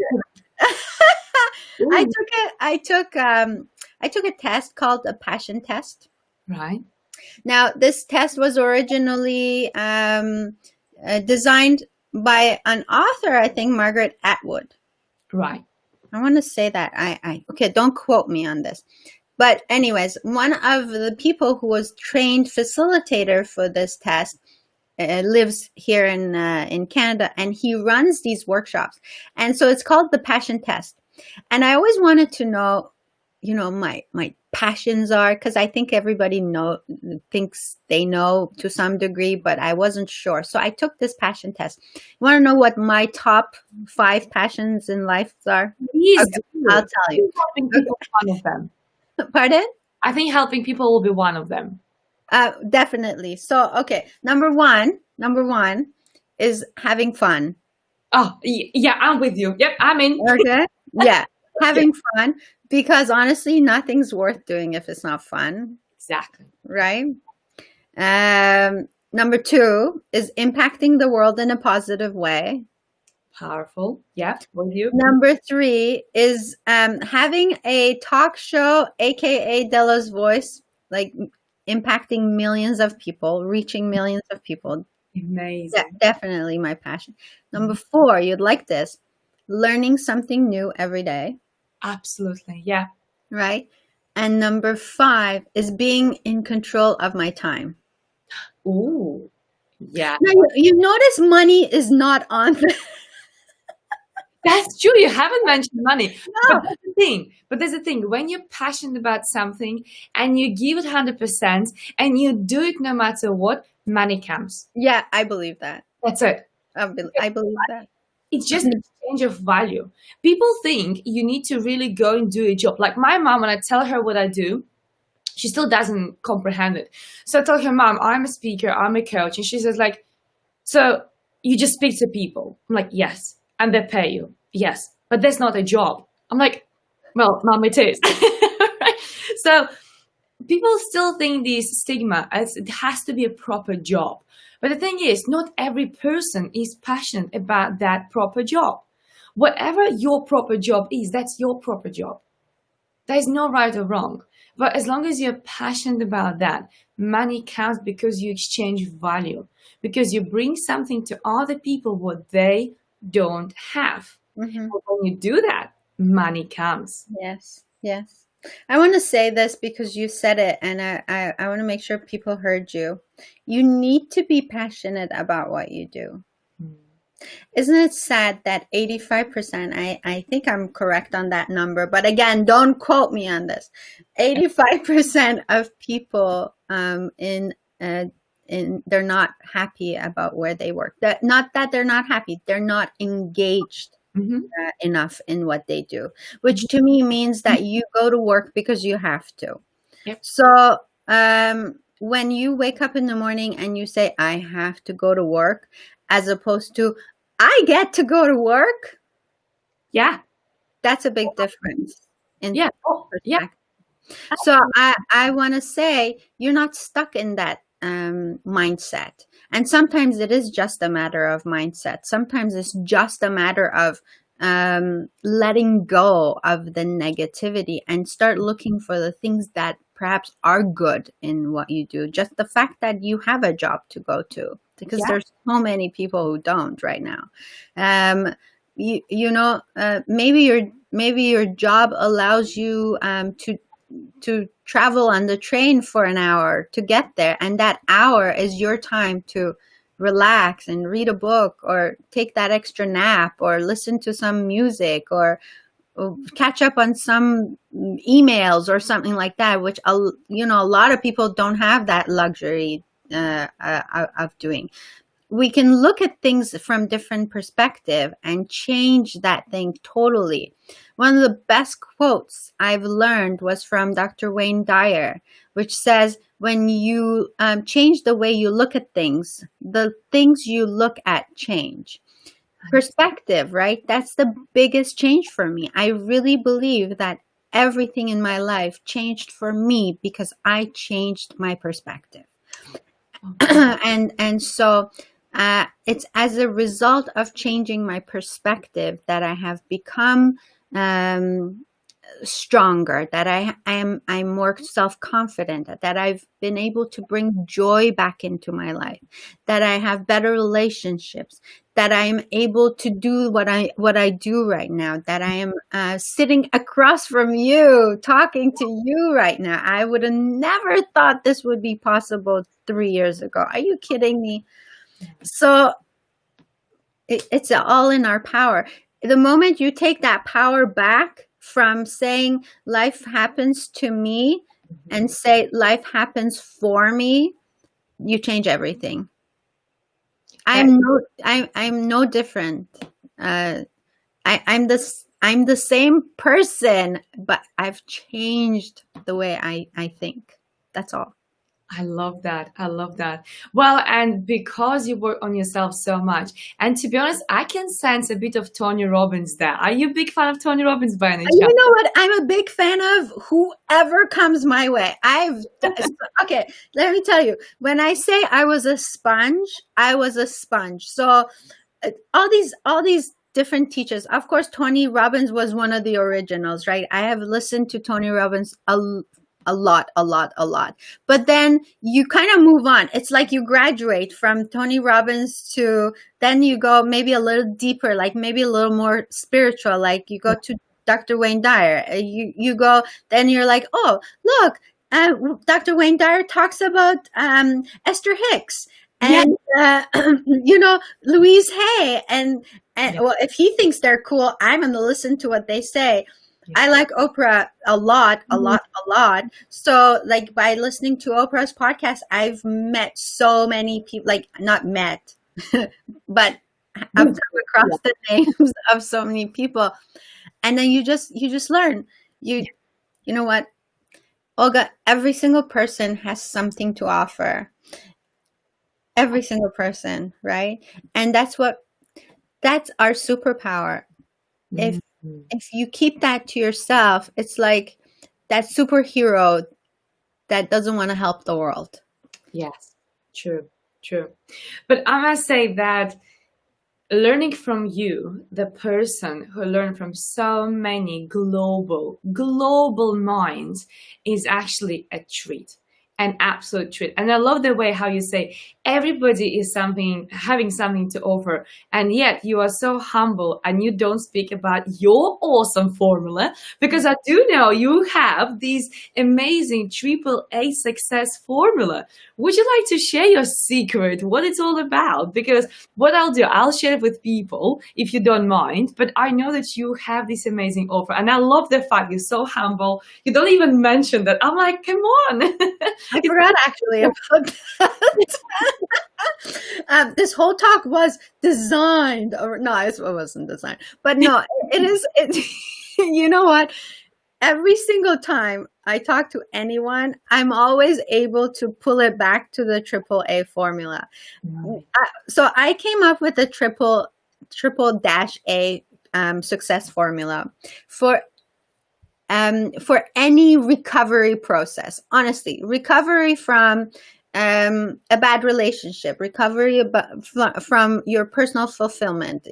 I took a test called a passion test. Right. Now, this test was originally designed by an author, I think, Margaret Atwood. Right. I want to say that okay, don't quote me on this. But anyways, one of the people who was trained facilitator for this test lives here in Canada, and he runs these workshops. And so it's called the passion test. And I always wanted to know, my passions are, because I think everybody thinks they know to some degree, but I wasn't sure. So I took this passion test. You want to know what my top 5 passions in life are? Please, okay, I'll tell you. Helping people is one of them. Pardon? I think helping people will be one of them. Definitely. So, okay. Number one is having fun. Oh, yeah, I'm with you. Yep, I'm in. Okay. Yeah. Having fun, because honestly, nothing's worth doing if it's not fun. Exactly. Right. Number 2 is impacting the world in a positive way. Powerful. Yeah, with you. Number 3 is having a talk show, aka Dela's Voice, like impacting millions of people, reaching millions of people. Amazing. Yeah, definitely my passion. Number 4, you'd like this, learning something new every day. Absolutely. Yeah. Right. And number 5 is being in control of my time. Ooh. Yeah. Now, you notice money is not on That's true. You haven't mentioned money. No. But there's a thing. When you're passionate about something and you give it 100% and you do it no matter what, money comes. Yeah, I believe that. That's it. I believe that. It's just an exchange of value. People think you need to really go and do a job. Like my mom, when I tell her what I do, she still doesn't comprehend it. So I tell her, Mom, I'm a speaker, I'm a coach. And she says like, so you just speak to people? I'm like, yes. And they pay you. Yes. But that's not a job. I'm like, well, Mom, it is. Right? So people still think this stigma as it has to be a proper job. But the thing is, not every person is passionate about that proper job. Whatever your proper job is, that's your proper job. There is no right or wrong. But as long as you're passionate about that, money counts because you exchange value, because you bring something to other people what they don't have. Mm-hmm. But when you do that, money comes. Yes, yes. I want to say this because you said it, and I want to make sure people heard you. You need to be passionate about what you do. Isn't it sad that 85%, I think I'm correct on that number, but again, don't quote me on this. 85% of people they're not happy about where they work. Not that they're not happy, they're not engaged enough in what they do, which to me means that you go to work because you have to. Yep. So when you wake up in the morning and you say, I have to go to work, as opposed to, I get to go to work. Yeah. That's a big difference. Yeah. Yeah. So I want to say, you're not stuck in that mindset. And sometimes it is just a matter of mindset. Sometimes it's just a matter of letting go of the negativity and start looking for the things that perhaps are good in what you do. Just the fact that you have a job to go to, because there's so many people who don't right now. Maybe your job allows you to travel on the train for an hour to get there, and that hour is your time to relax and read a book or take that extra nap or listen to some music or catch up on some emails or something like that, which a lot of people don't have that luxury of doing. We can look at things from different perspective and change that thing totally. One of the best quotes I've learned was from Dr. Wayne Dyer, which says, when you change the way you look at things, the things you look at change. Perspective, right? That's the biggest change for me. I really believe that everything in my life changed for me because I changed my perspective. And so it's as a result of changing my perspective that I have become stronger, that I'm more self-confident, that I've been able to bring joy back into my life, that I have better relationships, that I'm able to do what I do right now, that I am sitting across from you, talking to you right now. I would have never thought this would be possible 3 years ago. Are you kidding me? So it's all in our power. The moment you take that power back from saying life happens to me and say life happens for me, you change everything. I'm no different. I'm the same person, but I've changed the way I think. That's all. I love that. I love that. Well, and because you work on yourself so much, and to be honest, I can sense a bit of Tony Robbins there. Are you a big fan of Tony Robbins by any chance? You know what? I'm a big fan of whoever comes my way. Okay, let me tell you. When I say I was a sponge, I was a sponge. So all these different teachers. Of course, Tony Robbins was one of the originals, right? I have listened to Tony Robbins a lot. But then you kind of move on. It's like you graduate from Tony Robbins to, then you go maybe a little deeper, like maybe a little more spiritual, like you go to Dr. Wayne Dyer. You go, then you're like, oh, look, Dr. Wayne Dyer talks about Esther Hicks and, Louise Hay. And well, if he thinks they're cool, I'm going to listen to what they say. I like Oprah a lot. So like by listening to Oprah's podcast, I've met so many people, like not met, but I've come across the names of so many people. And then you just learn, you know what, Olga, every single person has something to offer. Every single person, right? And that's our superpower. If you keep that to yourself, it's like that superhero that doesn't want to help the world. Yes, true, true. But I must say that learning from you, the person who learned from so many global minds, is actually a treat, an absolute treat. And I love the way how you say everybody is having something to offer, and yet you are so humble and you don't speak about your awesome formula, because I do know you have these amazing triple A success formula. Would you like to share your secret, what it's all about? Because what I'll do, I'll share it with people if you don't mind, but I know that you have this amazing offer, and I love the fact you're so humble. You don't even mention that. I'm like, come on. I forgot actually about that. This whole talk was designed, or no, it wasn't designed, but no, it is. You know what? Every single time I talk to anyone, I'm always able to pull it back to the triple A formula. So I came up with a triple dash A success formula for any recovery process. Honestly, recovery from a bad relationship, recovery from your personal fulfillment,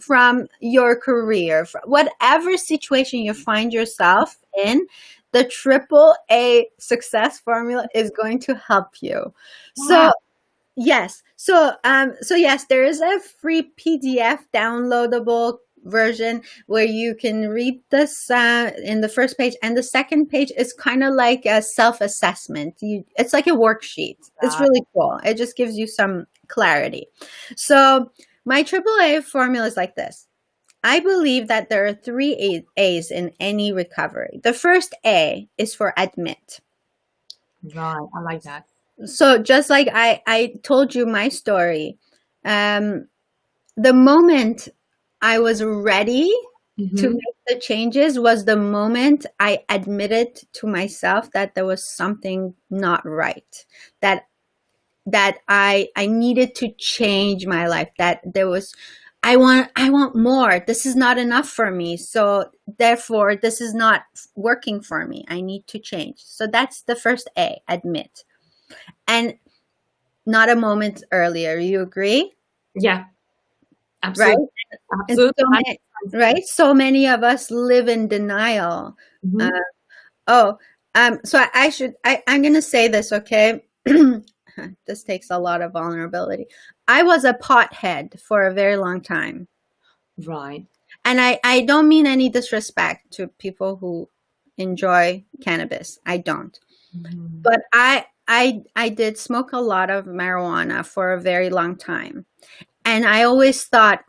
from your career, whatever situation you find yourself in, the triple A success formula is going to help you. Wow. So yes. So yes, there is a free PDF downloadable version where you can read this in the first page, and the second page is kind of like a self-assessment. It's like a worksheet. It's really cool. It just gives you some clarity. So my AAA formula is like this. I believe that there are 3 A's in any recovery. The first A is for admit. Right, I like that. So just like I told you my story, the moment I was ready to make the changes was the moment I admitted to myself that there was something not right, that I needed to change my life, that there was, I want more. This is not enough for me. So therefore, this is not working for me. I need to change. So that's the first A, admit. And not a moment earlier. You agree? Yeah, absolutely. Right? Absolutely. Right? So many of us live in denial. So I'm going to say this, okay? This takes a lot of vulnerability. I was a pothead for a very long time. Right. And I don't mean any disrespect to people who enjoy cannabis. I don't. But I did smoke a lot of marijuana for a very long time. And I always thought,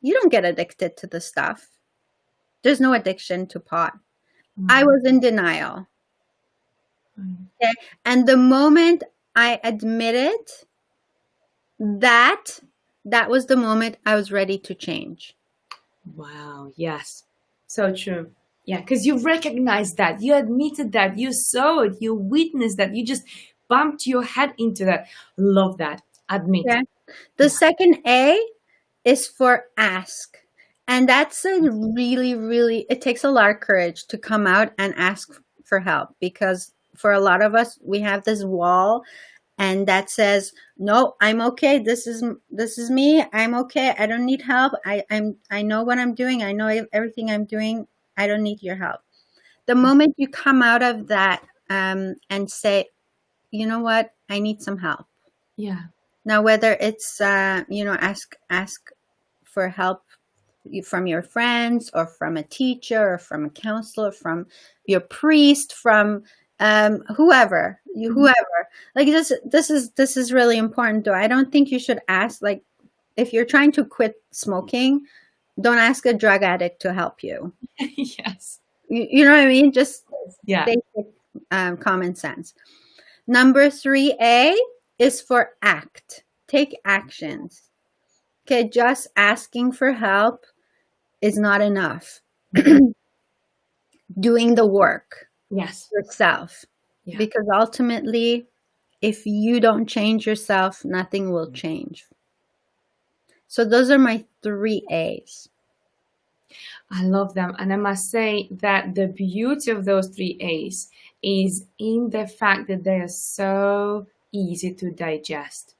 you don't get addicted to the stuff. There's no addiction to pot. I was in denial. Okay? And the moment I admitted that was the moment I was ready to change. Wow. Yes. So true. Yeah. Because you recognized that, you admitted that, you saw it, you witnessed that, you just bumped your head into that. Love that. Admit. Okay. The second A is for ask. And that's a really, it takes a lot of courage to come out and ask for help, because for a lot of us, we have this wall and that says, no, I'm okay. This is me. I'm okay. I don't need help. I know what I'm doing. I know everything I'm doing. I don't need your help. The moment you come out of that and say, you know what, I need some help. Yeah. Now, whether it's, ask for help from your friends or from a teacher or from a counselor, from your priest, from whoever, like this is really important though. I don't think you should ask, like, if you're trying to quit smoking, don't ask a drug addict to help you. Yes. You know what I mean? Just basic, common sense. Number 3A is for act. Take actions. Okay, just asking for help is not enough. Doing the work. Yes. Yourself. Yeah. Because ultimately, if you don't change yourself, nothing will change. So those are my 3 A's. I love them. And I must say that the beauty of those 3 A's is in the fact that they are so easy to digest.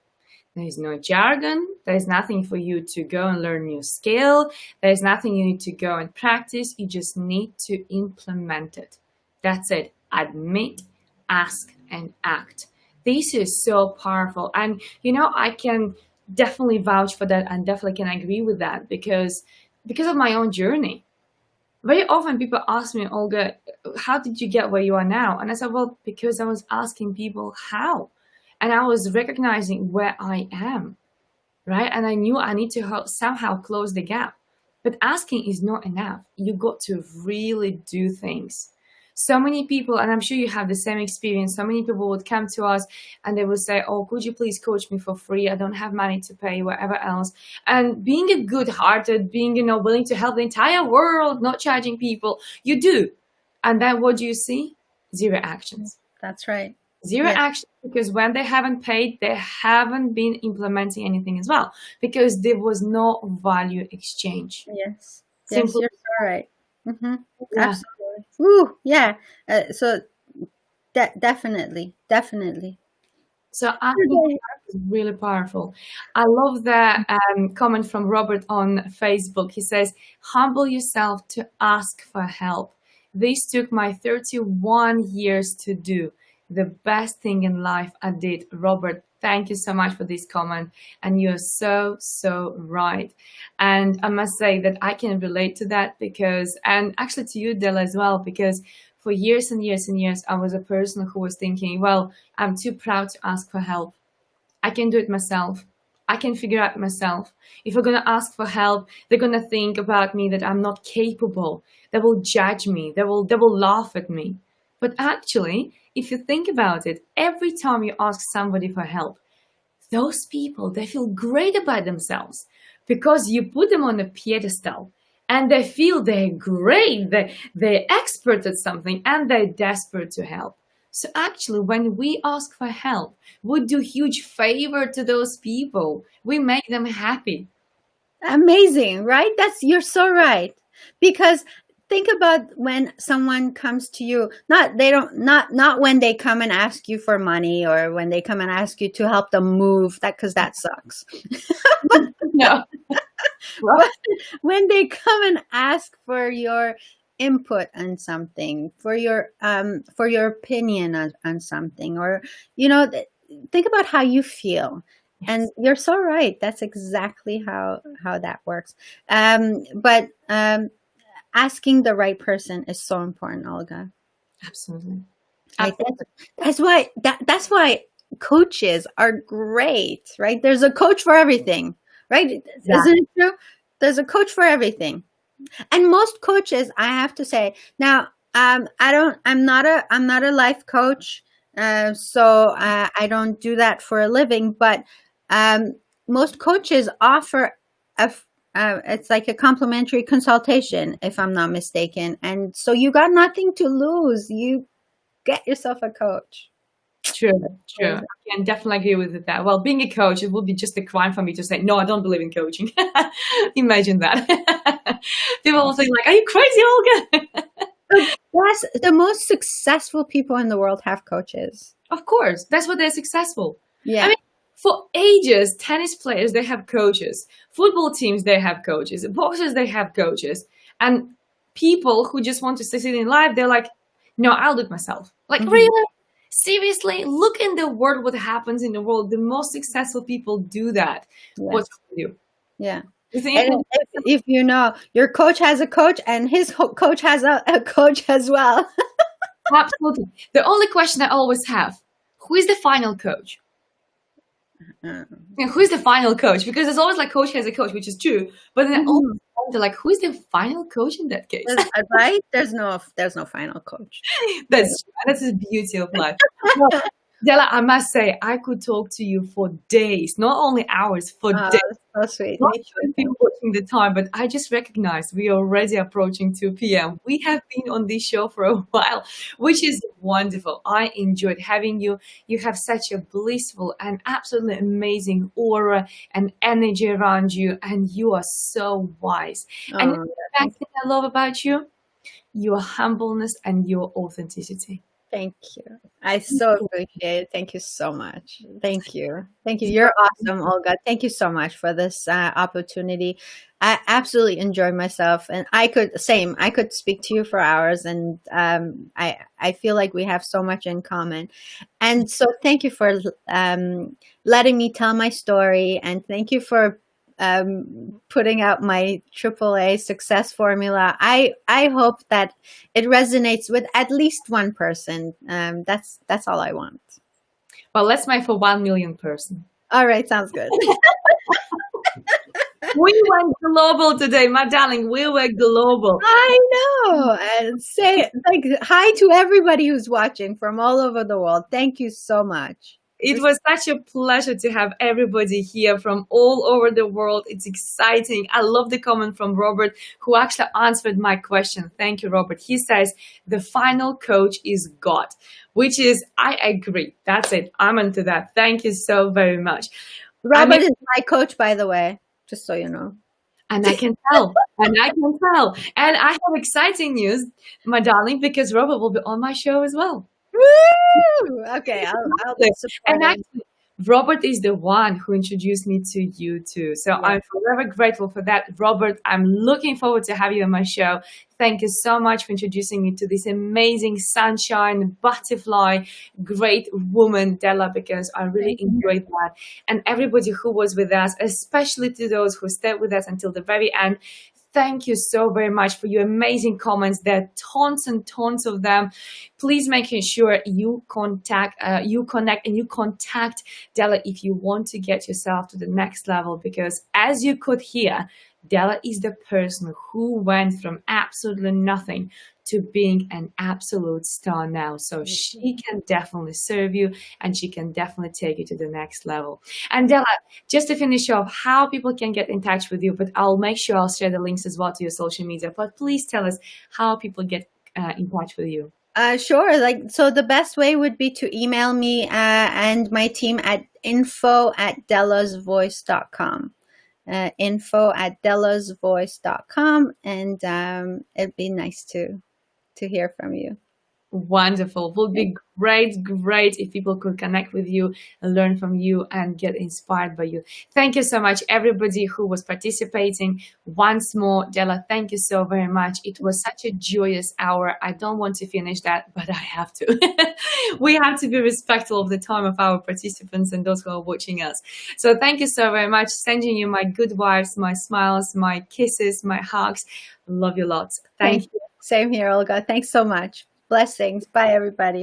There is no jargon. There is nothing for you to go and learn new skill. There is nothing you need to go and practice. You just need to implement it. That's it. Admit, ask, and act. This is so powerful. And, I can definitely vouch for that and definitely can agree with that because of my own journey. Very often people ask me, Olga, how did you get where you are now? And I said, well, because I was asking people how. And I was recognizing where I am, right? And I knew I need to somehow close the gap. But asking is not enough. You got to really do things. So many people, and I'm sure you have the same experience, so many people would come to us and they would say, oh, could you please coach me for free? I don't have money to pay, whatever else. And being a good-hearted, being, willing to help the entire world, not charging people, you do. And then what do you see? Zero actions. That's right. Zero action, because when they haven't paid, they haven't been implementing anything as well, because there was no value exchange. Yes, yes, you're so right. Mm-hmm. Yeah. Absolutely. Ooh, yeah. So definitely. So I think that's really powerful. I love the comment from Robert on Facebook. He says, humble yourself to ask for help. This took my 31 years to do. The best thing in life I did. Robert, thank you so much for this comment. And you're so, so right. And I must say that I can relate to that and actually to you, Dela, as well, because for years and years and years, I was a person who was thinking, well, I'm too proud to ask for help. I can do it myself. I can figure out myself. If I'm going to ask for help, they're going to think about me that I'm not capable. They will judge me. They will laugh at me. But actually, if you think about it, every time you ask somebody for help, those people, they feel great about themselves because you put them on a pedestal and they feel they're great, they're expert at something and they're desperate to help. So actually, when we ask for help, we do huge favor to those people. We make them happy. Amazing, right? You're so right. Because think about when someone comes to you, not when they come and ask you for money or when they come and ask you to help them move, because that sucks. No. When they come and ask for your input on something, for your opinion on something, or think about how you feel. Yes. And you're so right. That's exactly how that works. But asking the right person is so important, Olga. Absolutely. That's why coaches are great, right? There's a coach for everything, right? Yeah. Isn't it true? There's a coach for everything. And most coaches, I have to say, now I'm not a life coach, so I don't do that for a living. But most coaches offer it's like a complimentary consultation, if I'm not mistaken. And so you got nothing to lose. You get yourself a coach. True. I can definitely agree with that. Well, being a coach, it would be just a crime for me to say, no, I don't believe in coaching. Imagine that. People will think like, are you crazy, Olga? Yes, the most successful people in the world have coaches. Of course. That's why they're successful. Yeah. I mean, for ages, tennis players, they have coaches. Football teams, they have coaches. Boxers, they have coaches. And people who just want to succeed in life, they're like, no, I'll do it myself. Like, really? Seriously? Look in the world what happens in the world. The most successful people do that. Yeah. What's with you? Yeah. And if you know, your coach has a coach and his coach has a coach as well. Absolutely. The only question I always have, who is the final coach? Who is the final coach? Because it's always like coach has a coach, which is true. But then always wonder, like, who is the final coach in that case? Right? There's no final coach. That's the beauty of life. Well, Dela, I must say, I could talk to you for days, not only hours, for days. So sweet. Not sure people watching the time, but I just recognized we are already approaching 2 p.m. We have been on this show for a while, which is wonderful. I enjoyed having you. You have such a blissful and absolutely amazing aura and energy around you, and you are so wise. And the best thing I love about you, your humbleness and your authenticity. Thank you. I so appreciate it. Thank you so much. Thank you. Thank you. You're awesome, Olga. Thank you so much for this opportunity. I absolutely enjoyed myself, and I could speak to you for hours, and I feel like we have so much in common. And so thank you for letting me tell my story, and thank you for putting out my AAA success formula. I hope that it resonates with at least one person. That's all I want. Well, let's make for 1 million person. All right, sounds good. We went global today, my darling. We were global. I know. And say like hi to everybody who's watching from all over the world. Thank you so much. It was such a pleasure to have everybody here from all over the world. It's exciting. I love the comment from Robert, who actually answered my question. Thank you, Robert. He says, the final coach is God, which is, I agree. That's it. I'm into that. Thank you so very much. Robert is my coach, by the way, just so you know. And I can tell. And I can tell. And I have exciting news, my darling, because Robert will be on my show as well. Woo! Okay, I'll be supporting. And actually, Robert is the one who introduced me to you too. So I'm forever grateful for that. Robert, I'm looking forward to have you on my show. Thank you so much for introducing me to this amazing sunshine, butterfly, great woman, Dela, because I really enjoyed that. And everybody who was with us, especially to those who stayed with us until the very end, thank you so very much for your amazing comments. There are tons and tons of them. Please make sure you connect and you contact Dela if you want to get yourself to the next level, because as you could hear, Dela is the person who went from absolutely nothing to being an absolute star now. So she can definitely serve you, and she can definitely take you to the next level. And Dela, just to finish off, how people can get in touch with you, but I'll make sure I'll share the links as well to your social media. But please tell us how people get in touch with you. Sure. So the best way would be to email me and my team at info@delasvoice.com. info@delasvoice.com, and it'd be nice to hear from you. Wonderful. Would be great if people could connect with you and learn from you and get inspired by you. Thank you so much, everybody who was participating. Once more, Dela, thank you so very much. It was such a joyous hour. I don't want to finish that, but I have to. We have to be respectful of the time of our participants and those who are watching us. So thank you so very much. Sending you my good vibes, my smiles, my kisses, my hugs. Love you lots. Thank you. Same here, Olga. Thanks so much. Blessings. Bye, everybody.